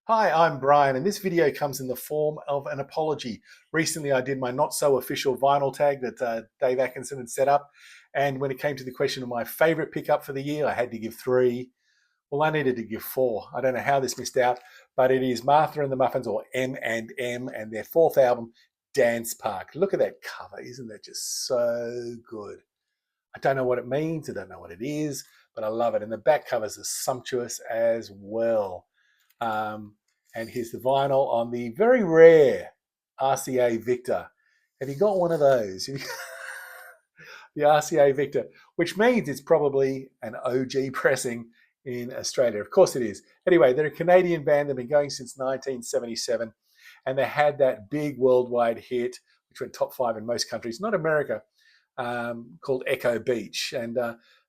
Hi, I'm Brian, and this video comes in the form of an apology. Recently, I did my not-so-official vinyl tag that Dave Atkinson had set up, and when it came to the question of my favorite pickup for the year, I had to give three. Well, I needed to give four. I don't know how this missed out, but it is Martha and the Muffins, or M&M, and their fourth album, Danseparc. Look at that cover. Isn't that just so good? I don't know what it means. I don't know what it is, but I love it. And the back covers are sumptuous as well. And here's the vinyl on the very rare RCA Victor. Have you got one of those? The RCA Victor, which means it's probably an OG pressing in Australia. Of course it is. Anyway, they're a Canadian band. They've been going since 1977, and they had that big worldwide hit, which went top 5 in most countries, not America, called Echo Beach. And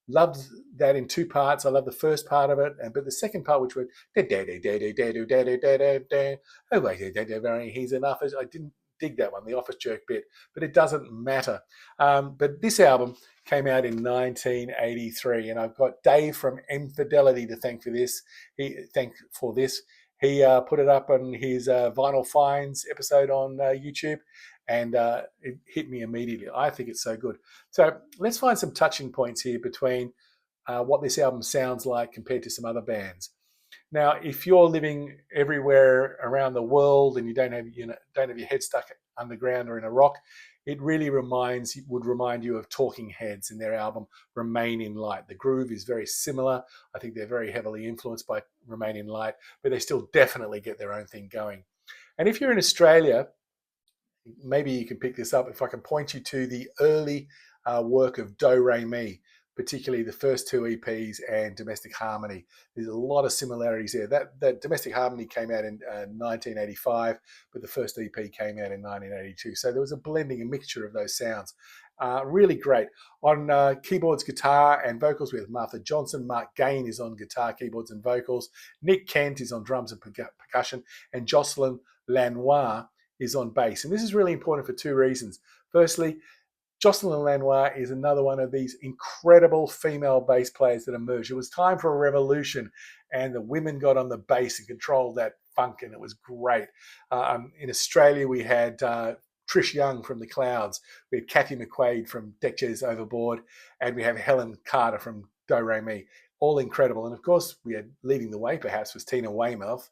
loved that in two parts. I love the first part of it, but the second part, which went oh wait, he's an office. I didn't dig that one, the office jerk bit, but it doesn't matter. But this album came out in 1983, and I've got Dave from Infidelity to thank for this. He put it up on his Vinyl Finds episode on YouTube, and it hit me immediately. I think it's so good. So let's find some touching points here between what this album sounds like compared to some other bands. Now, if you're living everywhere around the world and you don't have your head stuck underground or in a rock, it really would remind you of Talking Heads in their album Remain in Light. The groove is very similar. I think they're very heavily influenced by Remain in Light, but they still definitely get their own thing going. And if you're in Australia, maybe you can pick this up if I can point you to the early work of Do Re Mi, particularly the first two EPs and Domestic Harmony. There's a lot of similarities there. That Domestic Harmony came out in 1985, but the first EP came out in 1982. So there was a blending, a mixture of those sounds. Really great. On keyboards, guitar, and vocals with Martha Johnson. Mark Gane is on guitar, keyboards, and vocals. Nick Kent is on drums and percussion. And Jocelyne Lanois is on bass. And this is really important for two reasons. Firstly, Jocelyne Lanois is another one of these incredible female bass players that emerged. It was time for a revolution, and the women got on the bass and controlled that funk, and it was great. In Australia, we had Trish Young from The Clouds. We had Kathy McQuaid from Deck Chairs Overboard, and we have Helen Carter from Do Re Mi. All incredible. And of course, we had leading the way, perhaps, was Tina Weymouth.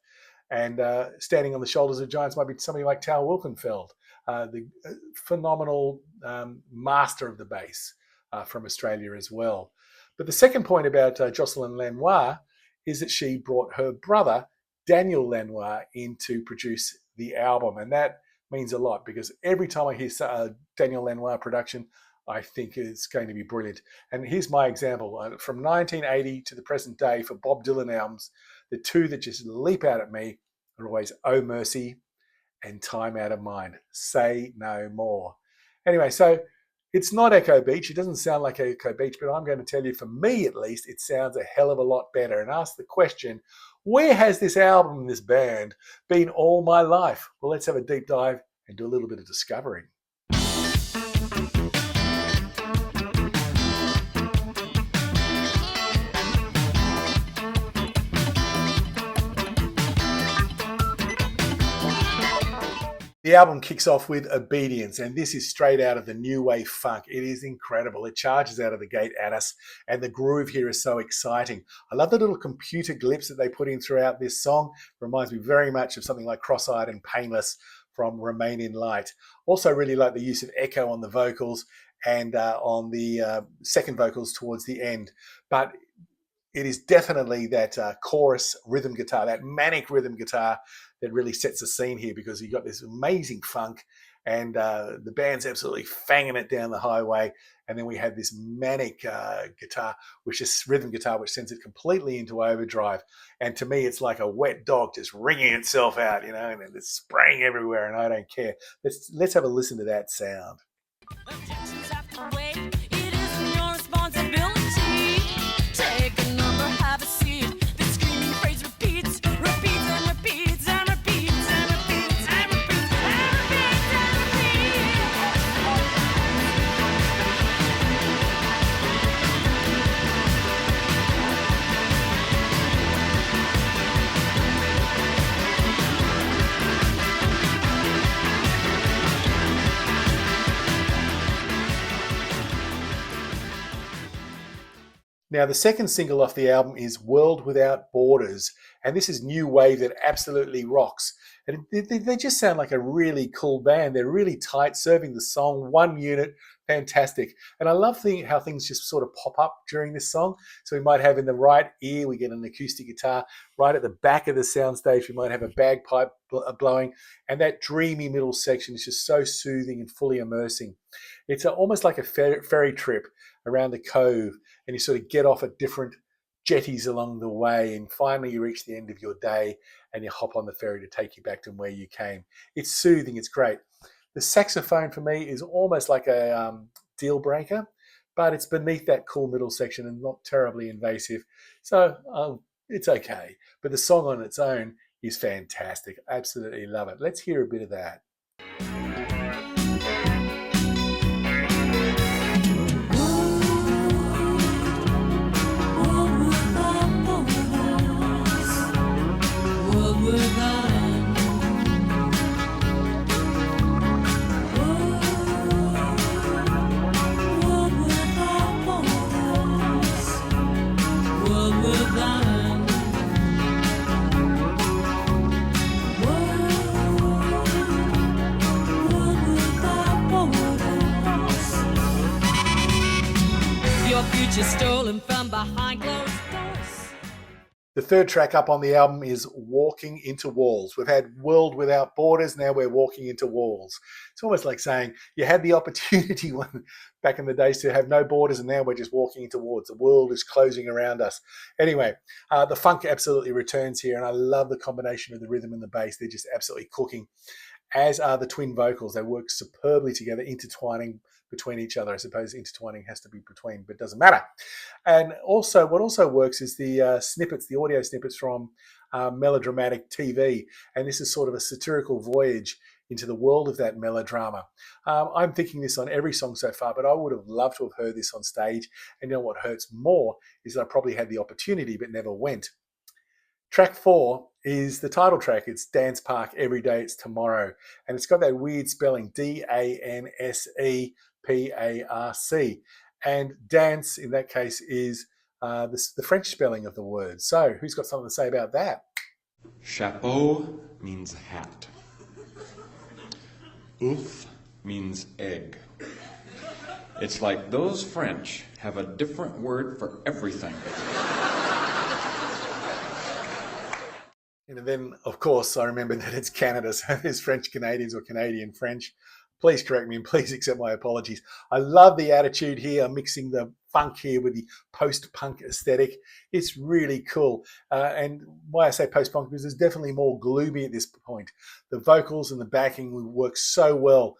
And standing on the shoulders of giants might be somebody like Tal Wilkenfeld, the phenomenal master of the bass from Australia as well. But the second point about Jocelyne Lanois is that she brought her brother, Daniel Lanois, in to produce the album. And that means a lot, because every time I hear Daniel Lanois production, I think it's going to be brilliant. And here's my example. From 1980 to the present day for Bob Dylan albums, the two that just leap out at me are always Oh Mercy and Time Out of Mind. Say no more. Anyway, so it's not Echo Beach. It doesn't sound like Echo Beach, but I'm going to tell you, for me at least, it sounds a hell of a lot better. And ask the question, where has this album, this band, been all my life? Well, let's have a deep dive and do a little bit of discovering. The album kicks off with Obedience, and this is straight out of the new wave funk. It is incredible. It charges out of the gate at us, and the groove here is so exciting. I love the little computer glips that they put in throughout this song. It reminds me very much of something like Cross-Eyed and Painless from Remain in Light. Also really like the use of echo on the vocals and on the second vocals towards the end. But it is definitely that chorus rhythm guitar, that manic rhythm guitar, that really sets the scene here, because you've got this amazing funk, and the band's absolutely fanging it down the highway. And then we have this manic guitar, which is rhythm guitar, which sends it completely into overdrive. And to me, it's like a wet dog just wringing itself out, and it's spraying everywhere, and I don't care. Let's have a listen to that sound. Now, the second single off the album is World Without Borders, and this is new wave that absolutely rocks. And they just sound like a really cool band. They're really tight, serving the song, one unit, fantastic. And I love how things just sort of pop up during this song. So we might have in the right ear, we get an acoustic guitar. Right at the back of the soundstage, we might have a bagpipe blowing. And that dreamy middle section is just so soothing and fully immersing. It's almost like a ferry trip around the cove, and you sort of get off at different jetties along the way, and finally you reach the end of your day and you hop on the ferry to take you back to where you came. It's soothing, it's great. The saxophone for me is almost like a deal breaker, but it's beneath that cool middle section and not terribly invasive. So it's okay. But the song on its own is fantastic. Absolutely love it. Let's hear a bit of that. Stolen from behind closed doors. The third track up on the album is Walking Into Walls. We've had World Without Borders, now we're walking into walls. It's almost like saying you had the opportunity back in the days to have no borders, and now we're just walking into walls. The world is closing around us. Anyway, the funk absolutely returns here, and I love the combination of the rhythm and the bass. They're just absolutely cooking, as are the twin vocals. They work superbly together, intertwining between each other. I suppose intertwining has to be between, but it doesn't matter. And also, what also works is the snippets, the audio snippets from melodramatic TV. And this is sort of a satirical voyage into the world of that melodrama. I'm thinking this on every song so far, but I would have loved to have heard this on stage. And you know what hurts more is that I probably had the opportunity, but never went. Track 4 is the title track. It's Danseparc, Every Day It's Tomorrow. And it's got that weird spelling, Danseparc. And dance, in that case, is the French spelling of the word. So who's got something to say about that? Chapeau means hat. Ouf means egg. It's like those French have a different word for everything. And then, of course, I remember that it's Canada, so there's French Canadians or Canadian French. Please correct me and please accept my apologies. I love the attitude here. I'm mixing the funk here with the post-punk aesthetic. It's really cool. And why I say post-punk, because it's definitely more gloomy at this point. The vocals and the backing work so well.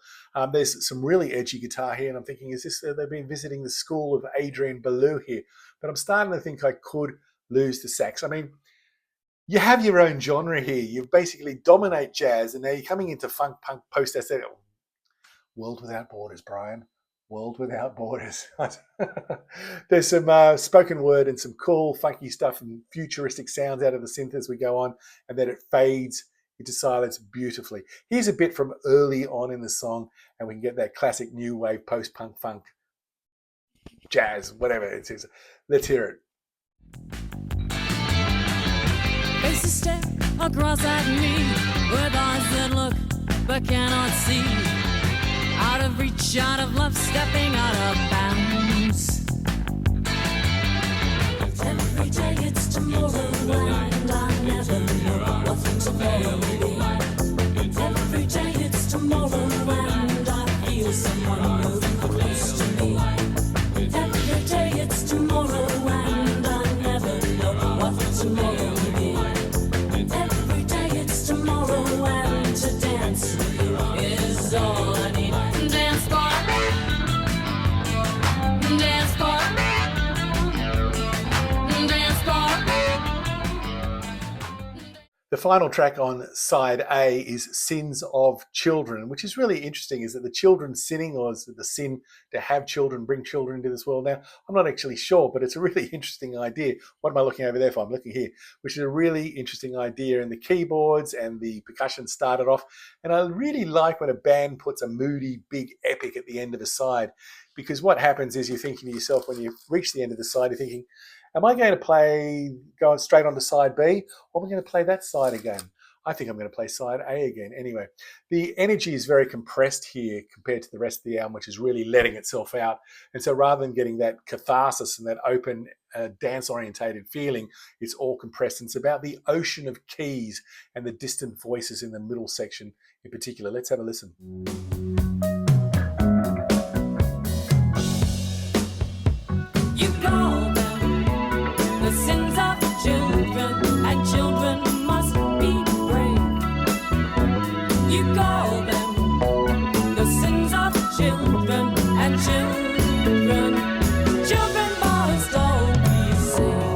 There's some really edgy guitar here, and I'm thinking, is this they've been visiting the school of Adrian Belew here? But I'm starting to think I could lose the sax. I mean, you have your own genre here. You basically dominate jazz, and now you're coming into funk, punk, post-aesthetic. World Without Borders, Brian. World Without Borders. There's some spoken word and some cool, funky stuff and futuristic sounds out of the synth as we go on, and then it fades into silence beautifully. Here's a bit from early on in the song, and we can get that classic new wave post-punk, funk, jazz, whatever it is. Let's hear it. Faces stare across at me with eyes that look but cannot see. Out of reach, out of love, stepping out of bounds. Every day it's tomorrow, and I never know what tomorrow will be. Every day it's tomorrow, and I feel someone moving close to me. Every day it's tomorrow, and I never know what tomorrow will be. Every day it's tomorrow, and to dance is all I need. The final track on side A is Sins of Children, which is really interesting. Is it the children sinning, or is it the sin to have children, bring children into this world? Now, I'm not actually sure, but it's a really interesting idea. What am I looking over there for? I'm looking here, which is a really interesting idea. And the keyboards and the percussion started off. And I really like when a band puts a moody, big epic at the end of a side, because what happens is you're thinking to yourself, when you reach the end of the side, you're thinking, am I going to play going straight on to side B, or am I going to play that side again? I think I'm going to play side A again. Anyway, the energy is very compressed here compared to the rest of the album, which is really letting itself out. And so rather than getting that catharsis and that open, dance-orientated feeling, it's all compressed. And it's about the ocean of keys and the distant voices in the middle section in particular. Let's have a listen. You call them the sins of children, and children must be brave. You call them the sins of children, and children must all be saved.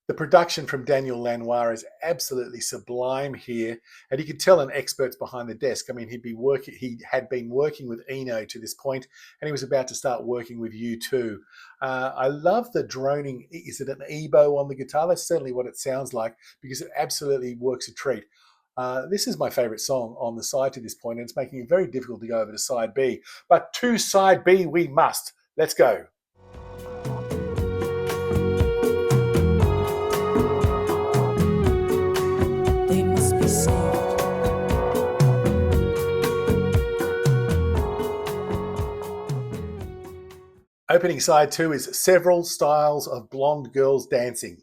The production from Daniel Lanois is absolutely sublime here, and you can tell an expert's behind the desk. I mean, he had been working with Eno to this point, and he was about to start working with U2. I love the droning. Is it an ebo on the guitar? That's certainly what it sounds like, because it absolutely works a treat. This is my favorite song on the side to this point, and it's making it very difficult to go over to side B. But to side B we must. Let's go. They must be saved. Opening side 2 is Several Styles of Blonde Girls Dancing.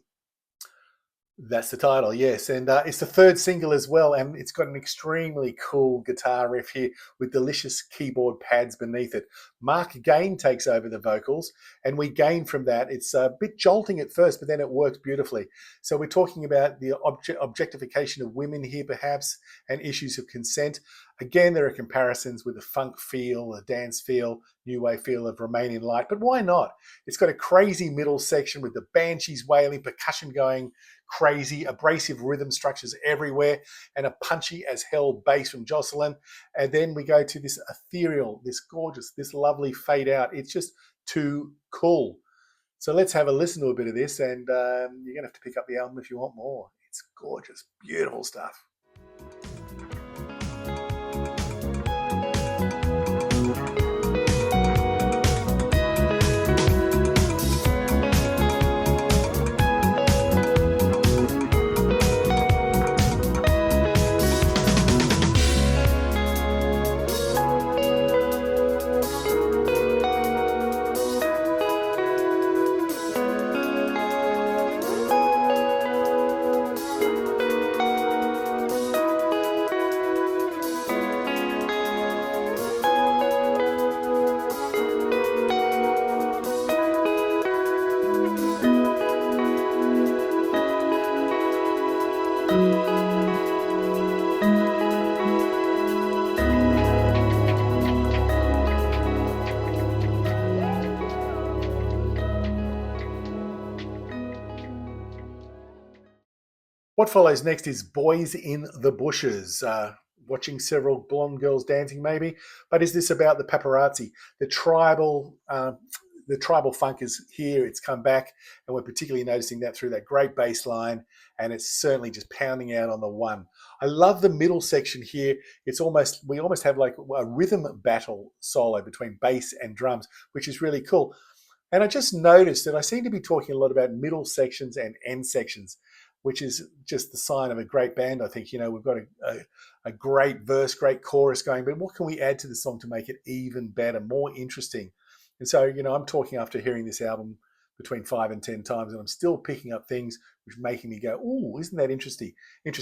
That's the title, yes. And it's the third single as well, and it's got an extremely cool guitar riff here with delicious keyboard pads beneath it. Mark Gane takes over the vocals, and we gain from that. It's a bit jolting at first, but then it works beautifully. So we're talking about the objectification of women here, perhaps, and issues of consent. Again, there are comparisons with the funk feel, the dance feel, new wave feel of Remain in Light, but why not? It's got a crazy middle section with the banshees wailing, percussion going crazy, abrasive rhythm structures everywhere, and a punchy as hell bass from Jocelyne. And then we go to this ethereal, this gorgeous, this lovely fade out. It's just too cool. So let's have a listen to a bit of this, and you're going to have to pick up the album if you want more. It's gorgeous, beautiful stuff. What follows next is Boys in the Bushes. Watching several blonde girls dancing, maybe. But is this about the paparazzi? The tribal funk is here. It's come back, and we're particularly noticing that through that great bass line, and it's certainly just pounding out on the one. I love the middle section here. We almost have like a rhythm battle solo between bass and drums, which is really cool. And I just noticed that I seem to be talking a lot about middle sections and end sections, which is just the sign of a great band. I think, we've got a great verse, great chorus going, but what can we add to the song to make it even better, more interesting? And so, I'm talking after hearing this album between 5 and 10 times, and I'm still picking up things which are making me go, "Ooh, isn't that interesting?" And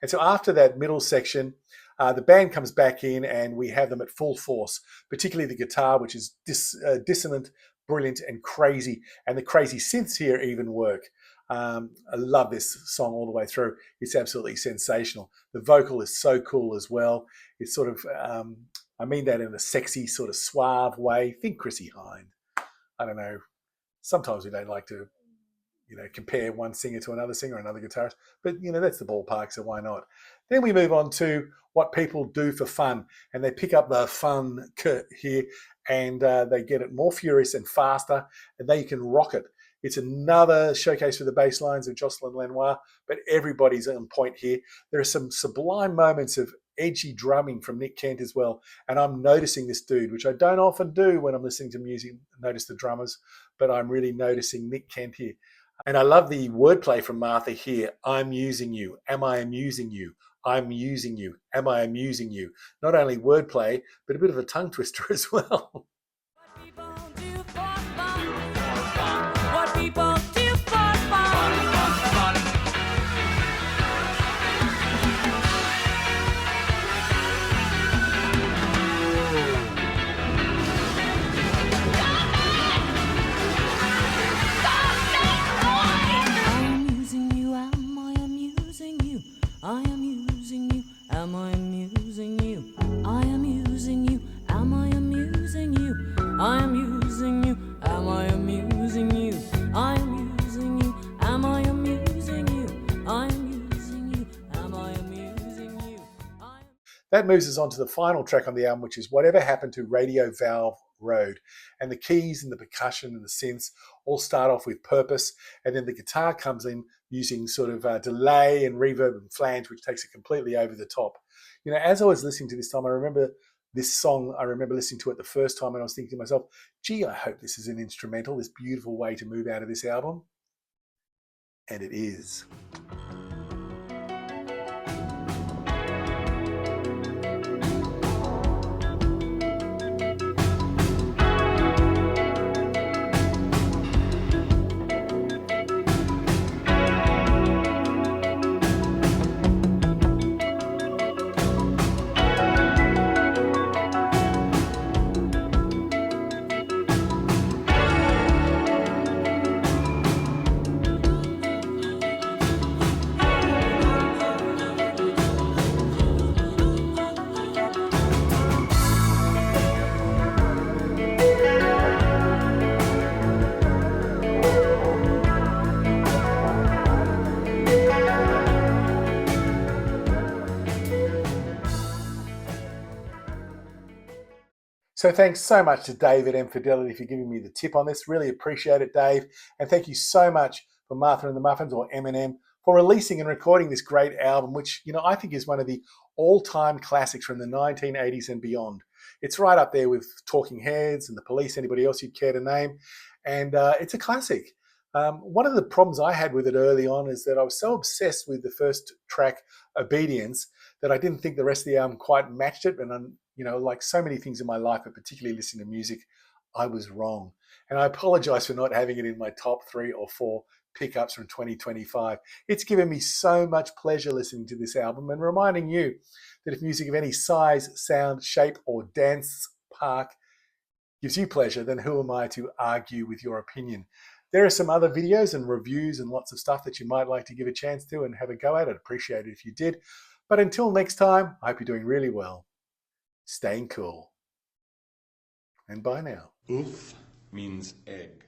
so after that middle section, the band comes back in, and we have them at full force, particularly the guitar, which is dissonant brilliant and crazy, and the crazy synths here even work. I love this song all the way through. It's absolutely sensational. The vocal is so cool as well. It's sort of, I mean that in a sexy sort of suave way. Think Chrissie Hynde. I don't know. Sometimes we don't like to, compare one singer to another singer or another guitarist, but that's the ballpark, so why not? Then we move on to what people do for fun, and they pick up the fun here, and they get it more furious and faster, and they can rock it. It's another showcase for the bass lines of Jocelyne Lanois, but everybody's on point here. There are some sublime moments of edgy drumming from Nick Kent as well, and I'm noticing this dude, which I don't often do when I'm listening to music, notice the drummers, but I'm really noticing Nick Kent here. And I love the wordplay from Martha here. I'm using you. Am I amusing you? I'm using you. Am I amusing you? Not only wordplay, but a bit of a tongue twister as well. What people do for fun. I'm using you, am I amusing you? I am using you, am I amusing you? I am using you, am I amusing you? I am using you, am I amusing you? I am using you, am I amusing you? I am using you, am I amusing you? That moves us on to the final track on the album, which is Whatever Happened to Radio Valve Road. And the keys and the percussion and the synths all start off with purpose, and then the guitar comes in using sort of delay and reverb and flange, which takes it completely over the top. As I was listening to this time, I remember this song, I remember listening to it the first time, and I was thinking to myself, gee, I hope this is an instrumental, this beautiful way to move out of this album. And it is. So thanks so much to David and Fidelity for giving me the tip on this. Really appreciate it, Dave. And thank you so much for Martha and the Muffins, or M&M, for releasing and recording this great album, which I think is one of the all-time classics from the 1980s and beyond. It's right up there with Talking Heads and The Police, anybody else you'd care to name. And it's a classic. One of the problems I had with it early on is that I was so obsessed with the first track, Obedience, that I didn't think the rest of the album quite matched it. And like so many things in my life, but particularly listening to music, I was wrong. And I apologize for not having it in my top 3 or 4 pickups from 2025. It's given me so much pleasure listening to this album, and reminding you that if music of any size, sound, shape, or dance park gives you pleasure, then who am I to argue with your opinion? There are some other videos and reviews and lots of stuff that you might like to give a chance to and have a go at it. Appreciate it if you did. But until next time, I hope you're doing really well. Staying cool. And bye now. Oof means egg.